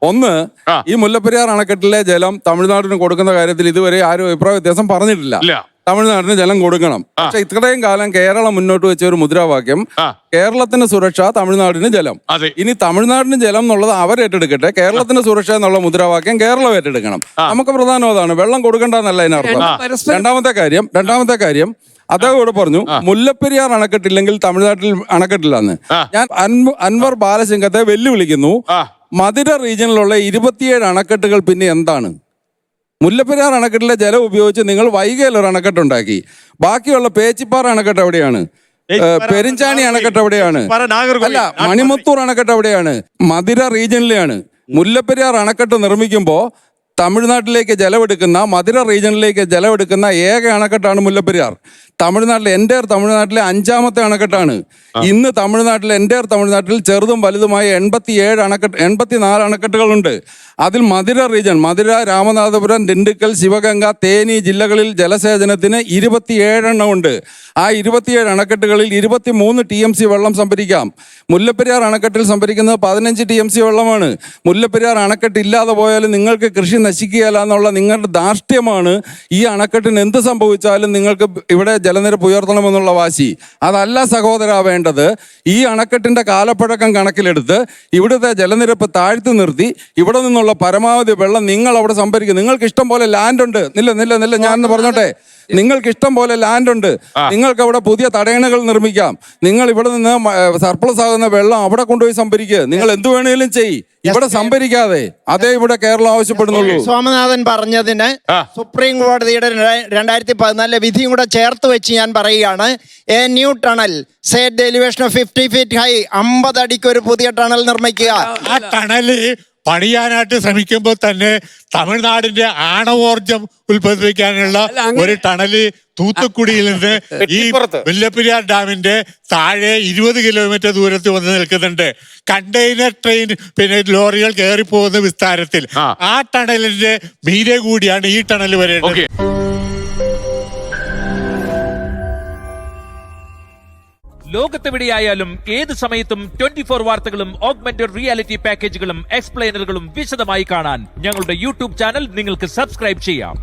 ഒന്ന്, ഈ മുല്ലപ്പെരിയാർ അണക്കെട്ടിലെ ജലം തമിഴ്നാടിന് കൊടുക്കുന്ന കാര്യത്തിൽ ഇതുവരെ ആരും അഭിപ്രായ വ്യത്യാസം പറഞ്ഞിട്ടില്ല. തമിഴ്നാടിന് ജലം കൊടുക്കണം. പക്ഷെ ഇത്രയും കാലം കേരളം മുന്നോട്ട് വെച്ച ഒരു മുദ്രാവാക്യം കേരളത്തിന് സുരക്ഷ, തമിഴ്നാടിന് ജലം. ഇനി തമിഴ്നാടിന് ജലം എന്നുള്ളത് അവരേറ്റെടുക്കട്ടെ, കേരളത്തിന് സുരക്ഷ എന്നുള്ള മുദ്രാവാക്യം കേരളം ഏറ്റെടുക്കണം. നമുക്ക് പ്രധാനം അതാണ്, വെള്ളം കൊടുക്കണ്ടെന്നല്ല അതിനർത്ഥം. രണ്ടാമത്തെ കാര്യം അദ്ദേഹം ഇവിടെ പറഞ്ഞു മുല്ലപ്പെരിയാർ അണക്കെട്ടില്ലെങ്കിൽ തമിഴ്നാട്ടിൽ അണക്കെട്ടില്ലെന്ന്. ഞാൻ അൻവർ ബാലസിംഗത്തെ വെല്ലുവിളിക്കുന്നു. മധുര റീജിയനിലുള്ള 27 അണക്കെട്ടുകൾ പിന്നെ എന്താണ്? മുല്ലപ്പെരിയാർ അണക്കെട്ടിലെ ജലം ഉപയോഗിച്ച് നിങ്ങൾ വൈകയിൽ ഒരു അണക്കെട്ടുണ്ടാക്കി. ബാക്കിയുള്ള പേച്ചിപ്പാറ അണക്കെട്ട് എവിടെയാണ്? പെരിഞ്ചാണി അണക്കെട്ട് എവിടെയാണ്? അല്ല, മണിമുത്തൂർ അണക്കെട്ട് എവിടെയാണ്? മധുര റീജിയനിലെയാണ്. മുല്ലപ്പെരിയാർ അണക്കെട്ട് നിർമ്മിക്കുമ്പോ തമിഴ്നാട്ടിലേക്ക് ജലമെടുക്കുന്ന, മധുര റീജിയനിലേക്ക് ജലമെടുക്കുന്ന ഏക അണക്കെട്ടാണ് മുല്ലപ്പെരിയാർ. തമിഴ്നാട്ടിലെ 5ാമത്തെ അണക്കെട്ടാണ്. ഇന്ന് തമിഴ്നാട്ടിൽ ചെറുതും വലുതുമായ 84 അണക്കെട്ടുകളുണ്ട്. അതിൽ മധുര റീജിയൻ, മധുര, രാമനാഥപുരം, ദിണ്ടുക്കൽ, ശിവഗംഗ, തേനി ജില്ലകളിൽ ജലസേചനത്തിന് 27 എണ്ണം ഉണ്ട്. ആ 27 അണക്കെട്ടുകളിൽ 23 TMC വെള്ളം സംഭരിക്കാം. മുല്ലപ്പെരിയാർ അണക്കെട്ടിൽ സംഭരിക്കുന്നത് 15 TMC വെള്ളമാണ്. മുല്ലപ്പെരിയാർ അണക്കെട്ട് ഇല്ലാതെ പോയാലും നിങ്ങൾക്ക് കൃഷി നശിക്കുകയല്ല എന്നുള്ള നിങ്ങളുടെ ധാർഷ്ട്യമാണ് ഈ അണക്കെട്ടിന് എന്ത് സംഭവിച്ചാലും നിങ്ങൾക്ക് ഇവിടെ ജലനിരപ്പ് ഉയർത്തണമെന്നുള്ള വാശി. അതല്ല സഹോദര വേണ്ടത്. ഈ അണക്കെട്ടിന്റെ കാലപ്പഴക്കം കണക്കിലെടുത്ത് ഇവിടുത്തെ ജലനിരപ്പ് താഴ്ത്തി നിർത്തി ഇവിടെ നിന്നുള്ള പരമാവധി വെള്ളം നിങ്ങൾ അവിടെ സംഭരിക്കും. നിങ്ങൾക്ക് ഇഷ്ടം പോലെ ലാൻഡ് ഉണ്ട്. നില്ല ഞാനൊന്ന് പറഞ്ഞോട്ടെ, നിങ്ങൾക്ക് ഇഷ്ടം പോലെ ലാൻഡ് ഉണ്ട്. നിങ്ങൾക്ക് അവിടെ പുതിയ തടയണകൾ നിർമ്മിക്കാം. നിങ്ങൾ ഇവിടെ നിന്ന് സർപ്ലസ് ആകുന്ന വെള്ളം അവിടെ കൊണ്ടുപോയി സംഭരിക്കുക. നിങ്ങൾ എന്ത് വേണേലും ചെയ്യ്, ഇവിടെ സംഭരിക്കാതെ. അതേ ഇവിടെ കേരളം ആവശ്യപ്പെടുന്നുള്ളൂ. സോമനാഥൻ പറഞ്ഞതിന് സുപ്രീം കോടതിയുടെ 2014 വിധിയും കൂടെ ചേർത്ത് വെച്ച് ഞാൻ പറയുകയാണ്. A new tunnel set the elevation of 50 feet high, 50 അടിക്ക് ഒരു പുതിയ ടണൽ നിർമ്മിക്കുക. ആ ടണല് പണിയാനായിട്ട് ശ്രമിക്കുമ്പോൾ തന്നെ തമിഴ്നാടിന്റെ ആണവോർജം ഉത്പാദിപ്പിക്കാനുള്ള ഒരു ടണല് തൂത്തുക്കുടിയിൽ നിന്ന് ഈ മുല്ലപ്പെരിയാർ ഡാമിന്റെ താഴെ 20 കിലോമീറ്റർ ദൂരത്ത് വന്ന് നിൽക്കുന്നുണ്ട്. കണ്ടെയ്നർ ട്രെയിൻ, പിന്നെ ലോറികൾ കയറി പോകുന്ന വിസ്താരത്തിൽ ആ ടണലിന്റെ മീതെ കൂടിയാണ് ഈ ടണൽ വരേണ്ടത്. ലോകത്തെവിടെയായാലും ഏത് സമയത്തും 24 വാർത്തകളും ഓഗ്മെന്റഡ് റിയാലിറ്റി പാക്കേജുകളും എക്സ്പ്ലെയിനറുകളും വിശദമായി കാണാൻ ഞങ്ങളുടെ യൂട്യൂബ് ചാനൽ നിങ്ങൾക്ക് സബ്സ്ക്രൈബ് ചെയ്യാം.